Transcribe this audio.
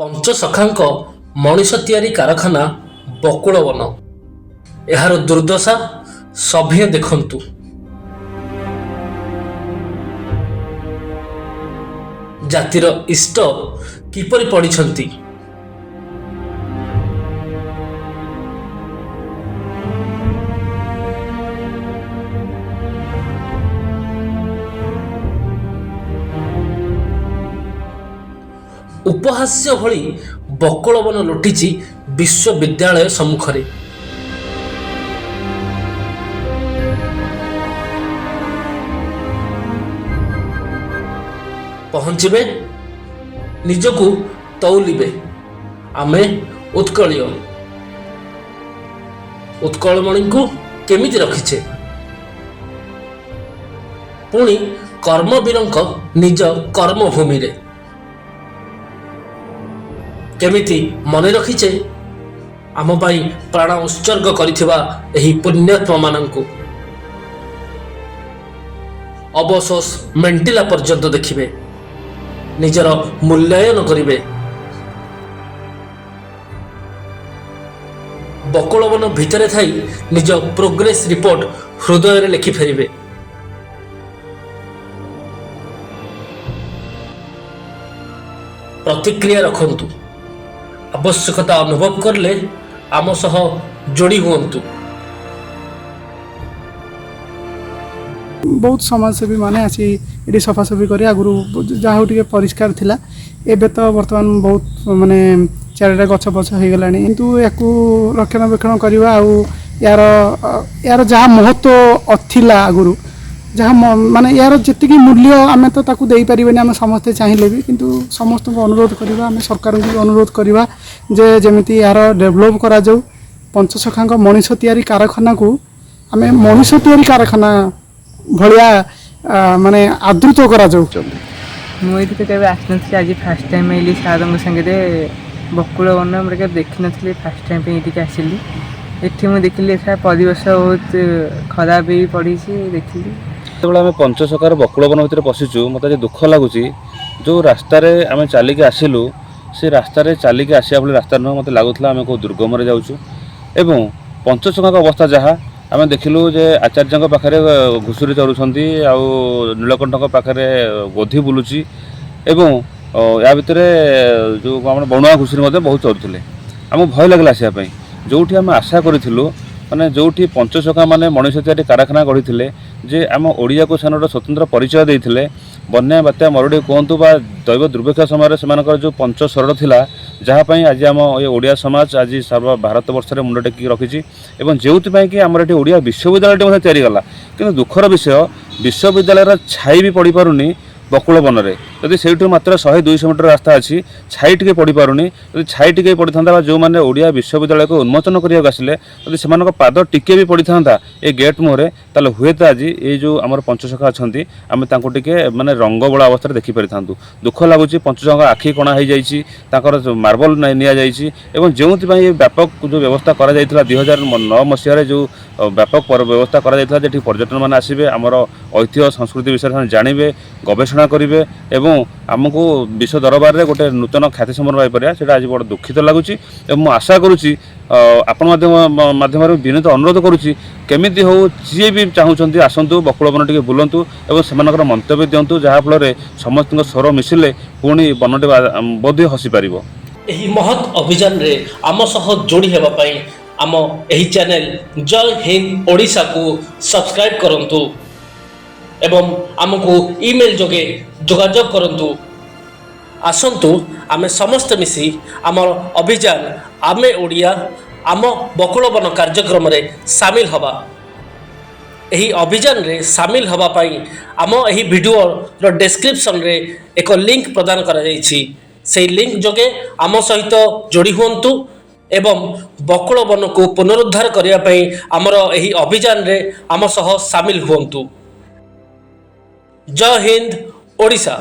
ପଞ୍ଚସଖାଙ୍କ ମଣିଷ ତିଆରି କାରଖାନା ବକୁଳ ବନ। ଏହାର ଦୁର୍ଦ୍ଦଶା ସଭିଏ ଦେଖନ୍ତୁ। ଜାତିର ଇଷ୍ଟ କିପରି ପଡ଼ିଛନ୍ତି। ଉପହାସ୍ୟ ଭଳି ବକୁଳ ବନ ଲୁଟିଛି ବିଶ୍ୱବିଦ୍ୟାଳୟ ସମ୍ମୁଖରେ। ପହଞ୍ଚିବେ, ନିଜକୁ ତଉଲିବେ, ଆମେ ଉତ୍କଳୀୟ। ଉତ୍କଳମଣିଙ୍କୁ କେମିତି ରଖିଛେ, ପୁଣି କର୍ମବୀରଙ୍କ ନିଜ କର୍ମଭୂମିରେ କେମିତି ମନେ ରଖିଛେ ଆମ ପାଇଁ ପ୍ରାଣ ଉତ୍ସର୍ଗ କରିଥିବା ଏହି ପୁଣ୍ୟାତ୍ମାମାନଙ୍କୁ। ଅବଶୋଷ ମେଣ୍ଟିଲା ପର୍ଯ୍ୟନ୍ତ ଦେଖିବେ, ନିଜର ମୂଲ୍ୟାୟନ କରିବେ। ବକୁଳବନ ଭିତରେ ଥାଇ ନିଜ ପ୍ରୋଗ୍ରେସ ରିପୋର୍ଟ ହୃଦୟରେ ଲେଖି ଫେରିବେ। ପ୍ରତିକ୍ରିୟା ରଖନ୍ତୁ। ଆବଶ୍ୟକତା ଅନୁଭବ କଲେ ଆମ ସହ ଯୋଡ଼ି ହୁଅନ୍ତୁ। बहुत समाजसेवी माने आसी ये सफासफी कर आगु जहाँ टे परिष्कार थिला एबे तो वर्तमान बहुत माने चारिटा गछ पछ हो गला किंतु या रक्षणाबेक्षण करवा यार यार जहाँ महत्व अथिला आगु जहाँ माने यार जी मूल्य आम तो ताकू दे पारे आम समस्ते चाहिए भी किंतु समस्त को अनुरोध करवा आम सरकार को अनुरोध करवा जे जमीती यार डेभलप करा जाऊ। पंचसखा मनीष तैयारी कारखाना को आम मनीष तैयारी कारखाना भलिया माने आदृत करा जाऊ। मुझे तो केवे आसी आज फास्ट टाइम आइली सार संगे बकुल वन मुझे देखी नी फास्ट टाइम ये आसिली एठी मुझे देखिली परिवेश बहुत खराब ही पड़ी देखिली। जो आम पंचसखार बकुल वन भर पशिचु मत दुख लगुच जो रास्तार आम चलिकी आसिलु से रास्तार चलिकी आसा भाई रास्ता नुह मत लगुला आम कौ दुर्गम जाऊँ एवं पंचसखा अवस्था जहाँ आम देखिलु जे आचार्य पाखे घुषुरी चरुंच आउ नीलकंठ पाखे गोधी बुलूची एवं या भितर जो बणुआ घुषुरी बहुत चरुले आमको भय लगला आसापी जो आम आशा करूँ माने जो पंचसखा माने मनीष तैयारी कारखाना गढ़ी जे आम ओडिया को सेन स्वतंत्र परिचय देते बन्या बात्या मरुड़ी कहतु बा दैव दुर्भिक्ष समय से जो पंच शरण थिला जहाँपाई आज आम ये ओडिया समाज आज सर्व भारत वर्ष में मुंड टेक रखी जो कि आमर ये ओडिया विश्वविद्यालय तैयारी गला कि दुखर विषय विश्वविद्यालय छाई भी पड़ पारुनी बकुल वन में जदि से मात्र 100-200 मीटर रास्ता अच्छी छाई टे पड़ पारुनी जब छाई टे पड़ था जो मैंने ओडिया विश्वविद्यालय को उन्मोचन करने आसिले जब से पाद टिके भी पड़ था ये गेट मुहरे ताल हुए तो आज ये जो आम पंचसखा अच्छा आम टे माने रंग बोला अवस्था देखी था दुख लगुच पंचसखा आखि कणा हो जाकर मार्बल नि जो व्यापक जो व्यवस्था कर 2009 मसीह जो व्यापक व्यवस्था कर पर्यटन मैंने आसवे आमर ऐतिह्य संस्कृति विषय जानवे गवेषणा करेंगे एवं आमको विश्व दरबार में गोटे नूतन ख्याति संपन्न पाइपर से आज बड़ा दुखित लगुच आशा करुँची आपण माध्यम विनीत अनुरोध करुँची केमिति हो जी भी चाहूँगी आसतु बकुल वन टे बुलतु और से मंतव्य दिंतु जहाँफल समस्त स्वर मिसिले पुणी बनटे बोध हसी पार। ଏହି ମହତ୍ ଅଭିଯାନରେ ଆମ ସହ ଯୋଡ଼ି ହେବା ପାଇଁ ଆମ ଏହି ଚ୍ୟାନେଲ ଜୟ ହିନ୍ଦ ଓଡ଼ିଶାକୁ ସବସ୍କ୍ରାଇବ୍ କରନ୍ତୁ ଏବଂ ଆମକୁ ଇମେଲ ଯୋଗେ ଯୋଗାଯୋଗ କରନ୍ତୁ। ଆସନ୍ତୁ ଆମେ ସମସ୍ତେ ମିଶି ଆମର ଅଭିଯାନ ଆମେ ଓଡ଼ିଆ ଆମ ବକୁଳ ବନ କାର୍ଯ୍ୟକ୍ରମରେ ସାମିଲ ହେବା। ଏହି ଅଭିଯାନରେ ସାମିଲ ହେବା ପାଇଁ ଆମ ଏହି ଭିଡ଼ିଓର ଡେସ୍କ୍ରିପସନରେ ଏକ ଲିଙ୍କ ପ୍ରଦାନ କରାଯାଇଛି। ସେହି ଲିଙ୍କ ଯୋଗେ ଆମ ସହିତ ଯୋଡ଼ି ହୁଅନ୍ତୁ ଏବଂ ବକୁଳ ବନକୁ ପୁନରୁଦ୍ଧାର କରିବା ପାଇଁ ଆମର ଏହି ଅଭିଯାନରେ ଆମ ସହ ସାମିଲ ହୁଅନ୍ତୁ। ଜୟ ହିନ୍ଦ ଓଡ଼ିଶା।